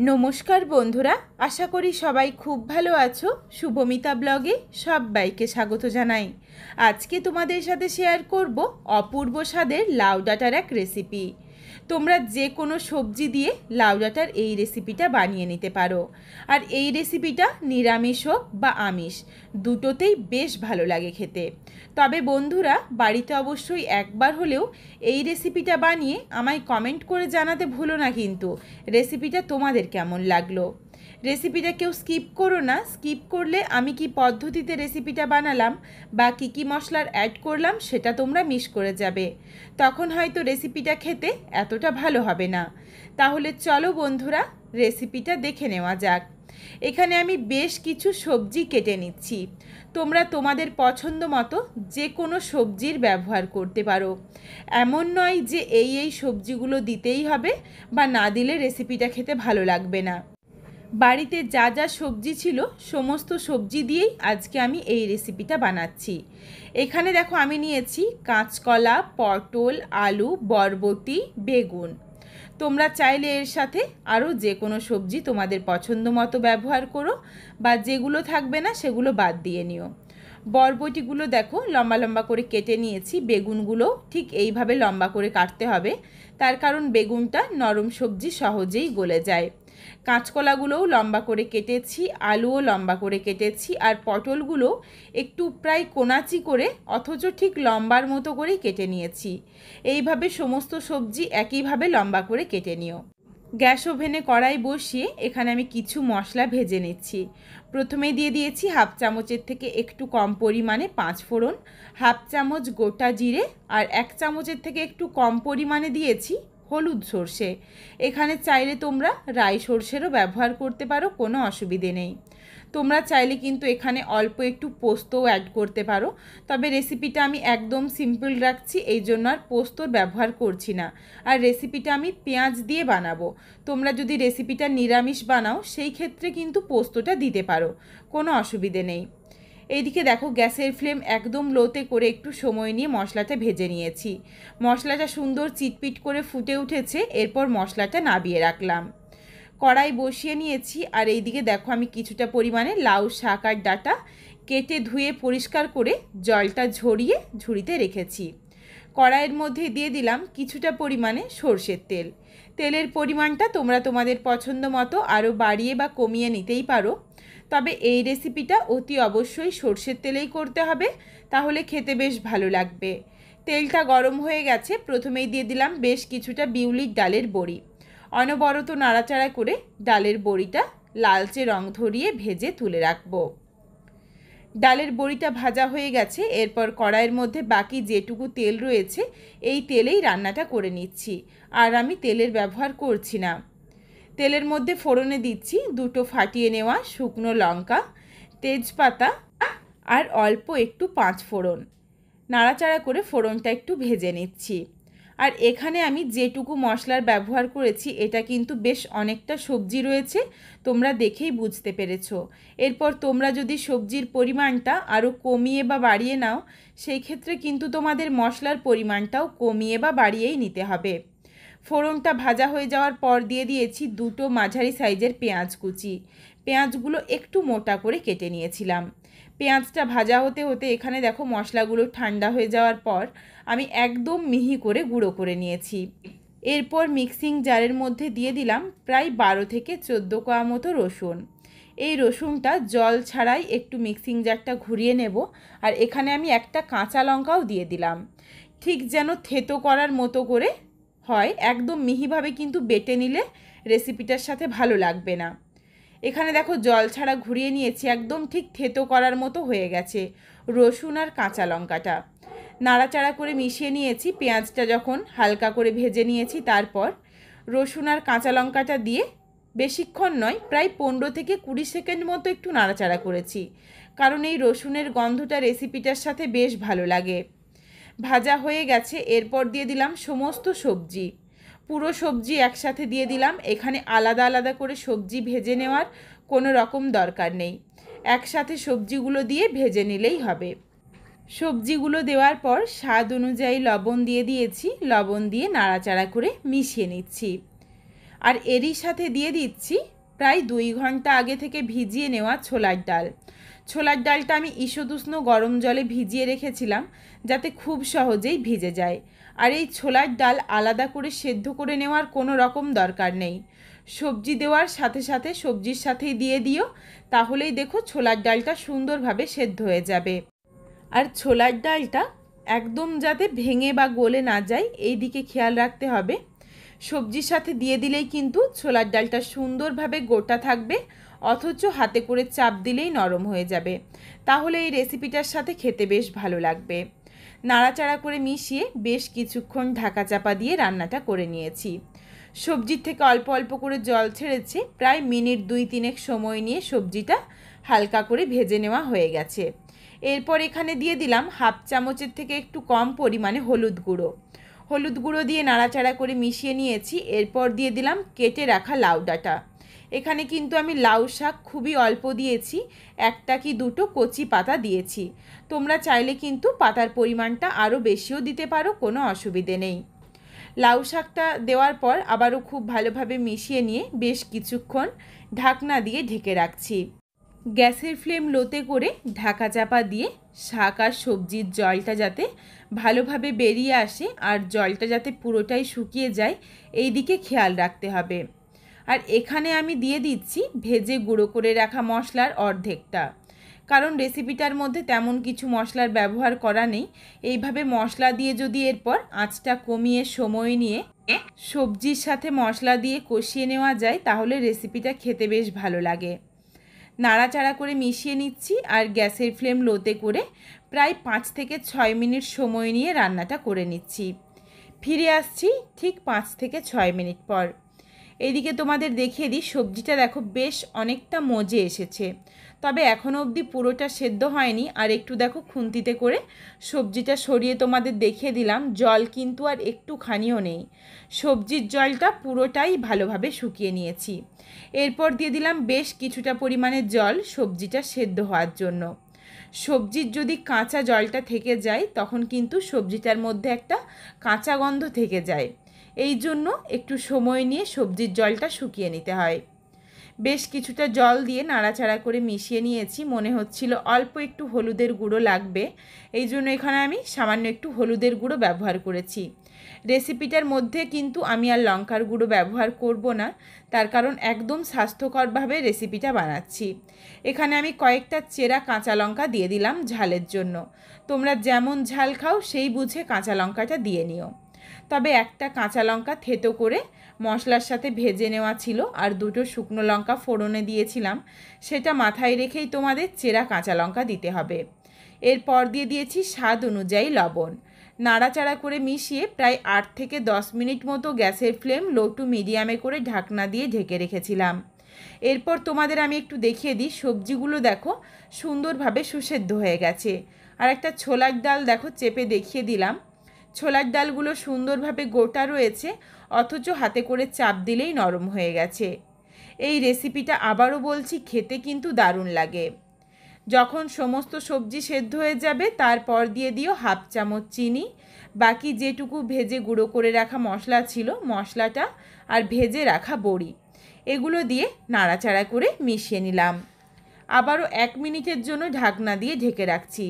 নমস্কার বন্ধুরা, আশা করি সবাই খুব ভালো আছো। শুভমিতা ব্লগে সবাইকে স্বাগত জানাই। আজকে তোমাদের সাথে শেয়ার করব অপূর্ব স্বাদের লাউ ডাঁটার এক রেসিপি। তোমরা যে কোনো সবজি দিয়ে লাউ ডাঁটার এই রেসিপিটা বানিয়ে নিতে পারো। আর এই রেসিপিটা নিরামিষ হোক বা আমিষ, দুটোতেই বেশ ভালো লাগে খেতে। তবে বন্ধুরা, বাড়িতে অবশ্যই একবার হলেও এই রেসিপিটা বানিয়ে আমায় কমেন্ট করে জানাতে ভুলো না কিন্তু রেসিপিটা তোমাদের কেমন লাগলো। রেসিপিটা কেউ স্কিপ করো না। স্কিপ করলে আমি কি পদ্ধতিতে রেসিপিটা বানালাম বা কী মশলার অ্যাড করলাম সেটা তোমরা মিস করে যাবে। তখন হয়তো রেসিপিটা খেতে এতটা ভালো হবে না। তাহলে চলো বন্ধুরা, রেসিপিটা দেখে নেওয়া যাক। এখানে আমি বেশ কিছু সবজি কেটে নিচ্ছি। তোমরা তোমাদের পছন্দ মতো যে কোনো সবজির ব্যবহার করতে পারো। এমন নয় যে এই সবজিগুলো দিতেই হবে বা না দিলে রেসিপিটা খেতে ভালো লাগবে না। বাড়িতে যা যা সবজি ছিল সমস্ত সবজি দিয়েই আজকে আমি এই রেসিপিটা বানাচ্ছি। এখানে দেখো আমি নিয়েছি কাঁচকলা, পটল, আলু, বরবটি, বেগুন। তোমরা চাইলে এর সাথে আরও যে কোনো সবজি তোমাদের পছন্দ মতো ব্যবহার করো বা যেগুলো থাকবে না সেগুলো বাদ দিয়ে নিও। বরবটিগুলো দেখো লম্বা লম্বা করে কেটে নিয়েছি। বেগুনগুলো ঠিক এইভাবে লম্বা করে কাটতে হবে, তার কারণ বেগুনটা নরম সবজি সহজেই গলে যায়। কাঁচকলাগুলোও লম্বা করে কেটেছি, আলুও লম্বা করে কেটেছি, আর পটলগুলো একটু প্রায় কোনাচি করে অথচ ঠিক লম্বার মতো করেই কেটে নিয়েছি। এইভাবে সমস্ত সবজি একইভাবে লম্বা করে কেটে নিও। গ্যাস ওভেনে কড়াই বসিয়ে এখানে আমি কিছু মশলা ভেজে নিচ্ছি। প্রথমে দিয়ে দিয়েছি হাফ চামচের থেকে একটু কম পরিমাণে 5 ফোড়ন, হাফ চামচ গোটা জিরে, আর 1 চামচের থেকে একটু কম পরিমাণে দিয়েছি হলুদ সর্ষে। এখানে চাইলে তোমরা রাই সর্ষেরও ব্যবহার করতে পারো, কোনো অসুবিধে নেই। তোমরা চাইলে কিন্তু এখানে অল্প একটু পোস্তও অ্যাড করতে পারো, তবে রেসিপিটা আমি একদম সিম্পল রাখছি, এই জন্য আর পোস্তর ব্যবহার করছি না। আর রেসিপিটা আমি পেঁয়াজ দিয়ে বানাবো। তোমরা যদি রেসিপিটা নিরামিষ বানাও সেই ক্ষেত্রে কিন্তু পোস্তটা দিতে পারো, কোনো অসুবিধে নেই। এইদিকে দেখো গ্যাসের ফ্লেম একদম লোতে করে একটু সময় নিয়ে মশলাটা ভেজে নিয়েছি। মশলাটা সুন্দর চিটপিট করে ফুটে উঠেছে, এরপর মশলাটা নাবিয়ে রাখলাম। কড়াই বসিয়ে নিয়েছি, আর এইদিকে দেখো আমি কিছুটা পরিমাণে লাউ শাক আর ডাঁটা কেটে ধুয়ে পরিষ্কার করে জলটা ঝরিয়ে ঝুড়িতে রেখেছি। কড়াইয়ের মধ্যে দিয়ে দিলাম কিছুটা পরিমাণে সর্ষের তেল। তেলের পরিমাণটা তোমরা তোমাদের পছন্দ মতো আরও বাড়িয়ে বা কমিয়ে নিতেই পারো, তবে এই রেসিপিটা অতি অবশ্যই সর্ষের তেলেই করতে হবে, তাহলে খেতে বেশ ভালো লাগবে। তেলটা গরম হয়ে গেছে, প্রথমেই দিয়ে দিলাম বেশ কিছুটা বিউলির ডালের বড়ি। অনবরত নাড়াচাড়া করে ডালের বড়িটা লালচে রং ধরিয়ে ভেজে তুলে রাখবো। ডালের বড়িটা ভাজা হয়ে গেছে, এরপর কড়াইয়ের মধ্যে বাকি যেটুকু তেল রয়েছে এই তেলেই রান্নাটা করে নিচ্ছি, আর আমি তেলের ব্যবহার করছি না। তেলের মধ্যে ফোড়নে দিচ্ছি দুটো ফাটিয়ে নেওয়া শুকনো লঙ্কা, তেজপাতা আর অল্প একটু 5 ফোড়ন। নাড়াচাড়া করে ফোড়নটা একটু ভেজে নিচ্ছি। আর এখানে আমি যেটুকু মশলার ব্যবহার করেছি এটা কিন্তু বেশ অনেকটা সবজি রয়েছে, তোমরা দেখেই বুঝতে পেরেছো। এরপর তোমরা যদি সবজির পরিমাণটা আরও কমিয়ে বা বাড়িয়ে নাও সেই ক্ষেত্রে কিন্তু তোমাদের মশলার পরিমাণটাও কমিয়ে বা বাড়িয়েই নিতে হবে। ফোড়নটা ভাজা হয়ে যাওয়ার পর দিয়ে দিয়েছি দুটো মাঝারি সাইজের পেঁয়াজ কুচি। পেঁয়াজগুলো একটু মোটা করে কেটে নিয়েছিলাম। পেঁয়াজটা ভাজা হতে হতে এখানে দেখো মশলাগুলো ঠান্ডা হয়ে যাওয়ার পর আমি একদম মিহি করে গুঁড়ো করে নিয়েছি। এরপর মিক্সিং জারের মধ্যে দিয়ে দিলাম প্রায় 12 থেকে 14 কোয়া মতো রসুন। এই রসুনটা জল ছাড়াই একটু মিক্সিং জারটা ঘুরিয়ে নেব, আর এখানে আমি একটা কাঁচা লঙ্কাও দিয়ে দিলাম, ঠিক যেন থেতো করার মতো করে হয়। একদম মিহিভাবে কিন্তু বেটে নিলে রেসিপিটার সাথে ভালো লাগবে না। এখানে দেখো জল ছাড়া ঘুরিয়ে নিয়েছি, একদম ঠিক থেতো করার মতো হয়ে গেছে রসুন আর কাঁচা লঙ্কাটা। নাড়াচাড়া করে মিশিয়ে নিয়েছি। পেঁয়াজটা যখন হালকা করে ভেজে নিয়েছি তারপর রসুন আর কাঁচা লঙ্কাটা দিয়ে বেশিক্ষণ নয়, প্রায় 15 থেকে 20 সেকেন্ড মতো একটু নাড়াচাড়া করেছি, কারণ এই রসুনের গন্ধটা রেসিপিটার সাথে বেশ ভালো লাগে। ভাজা হয়ে গেছে, এরপর দিয়ে দিলাম সমস্ত সবজি। পুরো সবজি একসাথে দিয়ে দিলাম। এখানে আলাদা আলাদা করে সবজি ভেজে নেওয়ার কোনো রকম দরকার নেই, একসাথে সবজিগুলো দিয়ে ভেজে নিলেই হবে। সবজিগুলো দেওয়ার পর স্বাদ অনুযায়ী লবণ দিয়ে দিয়েছি। লবণ দিয়ে নাড়াচাড়া করে মিশিয়ে নিচ্ছি। আর এরই সাথে দিয়ে দিচ্ছি প্রায় 2 ঘন্টা আগে থেকে ভিজিয়ে নেওয়া ছোলার ডাল। ছোলার ডালটা আমি ঈষদুষ্ণ গরম জলে ভিজিয়ে রেখেছিলাম যাতে খুব সহজেই ভিজে যায়। আর এই ছোলার ডাল আলাদা করে সেদ্ধ করে নেওয়ার কোনো রকম দরকার নেই, সবজি দেওয়ার সাথে সাথে সবজির সাথেই দিয়ে দিও, তাহলেই দেখো ছোলার ডালটা সুন্দরভাবে সেদ্ধ হয়ে যাবে। আর ছোলার ডালটা একদম যাতে ভেঙে বা গলে না যায় এই দিকে খেয়াল রাখতে হবে। সবজির সাথে দিয়ে দিলেই কিন্তু ছোলার ডালটা সুন্দরভাবে গোটা থাকবে, অথচ হাতে করে চাপ দিলেই নরম হয়ে যাবে। তাহলে এই রেসিপিটার সাথে খেতে বেশ ভালো লাগবে। নাড়াচাড়া করে মিশিয়ে বেশ কিছুক্ষণ ঢাকা চাপা দিয়ে রান্নাটা করে নিয়েছি। সবজির থেকে অল্প অল্প করে জল ছেড়েছে, প্রায় মিনিট 2-3 সময় নিয়ে সবজিটা হালকা করে ভেজে নেওয়া হয়ে গেছে। এরপর এখানে দিয়ে দিলাম 1/2 চামচের থেকে একটু কম পরিমাণে হলুদ গুঁড়ো। হলুদ গুঁড়ো দিয়ে নাড়াচাড়া করে মিশিয়ে নিয়েছি। এরপর দিয়ে দিলাম কেটে রাখা লাউ ডাঁটা। এখানে কিন্তু আমি লাউ শাক খুবই অল্প দিয়েছি, 1টা কি 2টো কচি পাতা দিয়েছি। তোমরা চাইলে কিন্তু পাতার পরিমাণটা আরও বেশিও দিতে পারো, কোনো অসুবিধে নেই। লাউ শাকটা দেওয়ার পর আবারও খুব ভালোভাবে মিশিয়ে নিয়ে বেশ কিছুক্ষণ ঢাকনা দিয়ে ঢেকে রাখছি। গ্যাসের ফ্লেম লোতে করে ঢাকা চাপা দিয়ে শাক আর সবজির জলটা যাতে ভালোভাবে বেরিয়ে আসে আর জলটা যাতে পুরোটাই শুকিয়ে যায় এই দিকে খেয়াল রাখতে হবে। আর এখানে আমি দিয়ে দিচ্ছি ভেজে গুঁড়ো করে রাখা মশলার অর্ধেকটা, কারণ রেসিপিটার মধ্যে তেমন কিছু মশলার ব্যবহার করা নেই। এইভাবে মশলা দিয়ে যদি এরপর আঁচটা কমিয়ে সময় নিয়ে সবজির সাথে মশলা দিয়ে কষিয়ে নেওয়া যায় তাহলে রেসিপিটা খেতে বেশ ভালো লাগে। নাড়াচাড়া করে মিশিয়ে নিচ্ছি আর গ্যাসের ফ্লেম লোতে করে প্রায় 5 থেকে 6 মিনিট সময় নিয়ে রান্নাটা করে নিচ্ছি। ফিরে আসছি ঠিক 5 থেকে 6 মিনিট পর। এইদিকে তোমাদের দেখিয়ে দিই, সবজিটা দেখো বেশ অনেকটা মজে এসেছে, তবে এখনও অবধি পুরোটা সেদ্ধ হয়নি। আর একটু দেখো খুন্তিতে করে সবজিটা সরিয়ে তোমাদের দেখিয়ে দিলাম, জল কিন্তু আর একটুখানিও নেই। সবজির জলটা পুরোটাই ভালোভাবে শুকিয়ে নিয়েছি। এরপর দিয়ে দিলাম বেশ কিছুটা পরিমাণে জল সবজিটা সেদ্ধ হওয়ার জন্য। সবজির যদি কাঁচা জলটা থেকে যায় তখন কিন্তু সবজিটার মধ্যে একটা কাঁচা গন্ধ থেকে যায়, এই জন্য একটু সময় নিয়ে সবজির জলটা শুকিয়ে নিতে হয়। বেশ কিছুটা জল দিয়ে নাড়াচাড়া করে মিশিয়ে নিয়েছি। মনে হচ্ছিল অল্প একটু হলুদের গুঁড়ো লাগবে, এই জন্য এখানে আমি সামান্য একটু হলুদের গুঁড়ো ব্যবহার করেছি। রেসিপিটার মধ্যে কিন্তু আমি আর লঙ্কার গুঁড়ো ব্যবহার করব না, তার কারণ একদম স্বাস্থ্যকরভাবে রেসিপিটা বানাচ্ছি। এখানে আমি কয়েকটা চেরা কাঁচা লঙ্কা দিয়ে দিলাম ঝালের জন্য। তোমরা যেমন ঝাল খাও সেই বুঝে কাঁচা লঙ্কাটা দিয়ে নিও। তবে একটা কাঁচা লঙ্কা থেতো করে মশলার সাথে ভেজে নেওয়া ছিল আর 2টো শুকনো লঙ্কা ফোড়নে দিয়েছিলাম, সেটা মাথায় রেখেই তোমাদের চেরা কাঁচা লঙ্কা দিতে হবে। এরপর দিয়ে দিয়েছি স্বাদ অনুযায়ী লবণ। নাড়াচাড়া করে মিশিয়ে প্রায় 8 থেকে 10 মিনিট মতো গ্যাসের ফ্লেম লো টু মিডিয়ামে করে ঢাকনা দিয়ে ঢেকে রেখেছিলাম। এরপর তোমাদের আমি একটু দেখিয়ে দিই, সবজিগুলো দেখো সুন্দরভাবে সুসেদ্ধ হয়ে গেছে। আর একটা ছোলার ডাল দেখো চেপে দেখিয়ে দিলাম, ছোলার ডালগুলো সুন্দরভাবে গোটা রয়েছে, অথচ হাতে করে চাপ দিলেই নরম হয়ে গেছে। এই রেসিপিটা আবারও বলছি খেতে কিন্তু দারুণ লাগে। যখন সমস্ত সবজি সেদ্ধ হয়ে যাবে তারপর দিয়ে দিও 1/2 চামচ চিনি, বাকি যেটুকু ভেজে গুঁড়ো করে রাখা মশলা ছিল মশলাটা আর ভেজে রাখা বড়ি, এগুলো দিয়ে নাড়াচাড়া করে মিশিয়ে নিলাম। আবারও 1 মিনিটের জন্য ঢাকনা দিয়ে ঢেকে রাখছি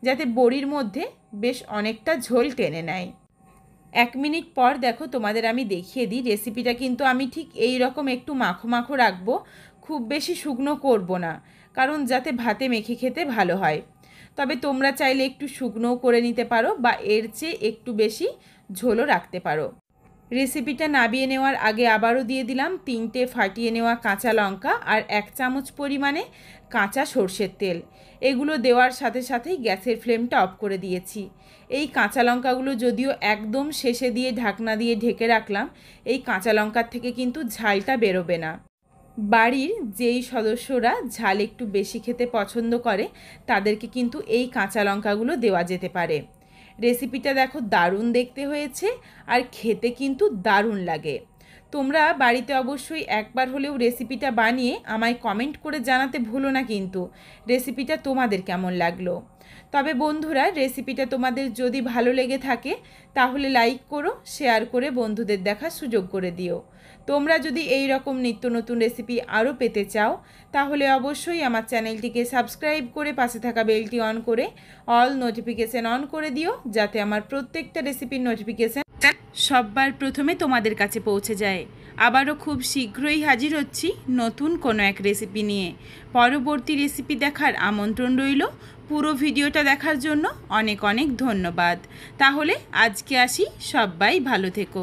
যাতে বড়ির মধ্যে বেশ অনেকটা ঝোল টেনে নেয়। 1 মিনিট পর দেখো তোমাদের আমি দেখিয়ে দিই, রেসিপিটা কিন্তু আমি ঠিক এই রকম একটু মাখো মাখো রাখবো, খুব বেশি শুকনো করব না, কারণ যাতে ভাতে মেখে খেতে ভালো হয়। তবে তোমরা চাইলে একটু শুকনোও করে নিতে পারো বা এর চেয়ে একটু বেশি ঝোলও রাখতে পারো। রেসিপিটা নাবিয়ে নেওয়ার আগে আবারও দিয়ে দিলাম 3টে ফাটিয়ে নেওয়া কাঁচা লঙ্কা আর 1 চামচ পরিমাণে কাঁচা সর্ষের তেল। এগুলো দেওয়ার সাথে সাথেই গ্যাসের ফ্লেমটা অফ করে দিয়েছি। এই কাঁচা লঙ্কাগুলো যদিও একদম শেষে দিয়ে ঢাকনা দিয়ে ঢেকে রাখলাম, এই কাঁচা লঙ্কার থেকে কিন্তু ঝালটা বেরোবে না। বাড়ির যেই সদস্যরা ঝাল একটু বেশি খেতে পছন্দ করে তাদেরকে কিন্তু এই কাঁচা লঙ্কাগুলো দেওয়া যেতে পারে। রেসিপিটা দেখো দারুণ দেখতে হয়েছে আর খেতে কিন্তু দারুণ লাগে। তোমরা বাড়িতে অবশ্যই একবার হলেও রেসিপিটা বানিয়ে আমায় কমেন্ট করে জানাতে ভুলো না কিন্তু রেসিপিটা তোমাদের কেমন লাগলো। তবে বন্ধুরা, রেসিপিটা তোমাদের যদি ভালো লেগে থাকে তাহলে লাইক করো, শেয়ার করে বন্ধুদের দেখার সুযোগ করে দিও। তোমরা যদি এই রকম নিত্য নতুন রেসিপি আরও পেতে চাও তাহলে অবশ্যই আমার চ্যানেলটিকে সাবস্ক্রাইব করে পাশে থাকা বেলটি অন করে অল নোটিফিকেশান অন করে দিও, যাতে আমার প্রত্যেকটা রেসিপির নোটিফিকেশান সবার প্রথমে তোমাদের কাছে পৌঁছে যায়। আবারও খুব শীঘ্রই হাজির হচ্ছি নতুন কোনো এক রেসিপি নিয়ে। পরবর্তী রেসিপি দেখার আমন্ত্রণ রইল। পুরো ভিডিওটা দেখার জন্য অনেক অনেক ধন্যবাদ। তাহলে আজকে আসি, সবাই ভালো থেকো।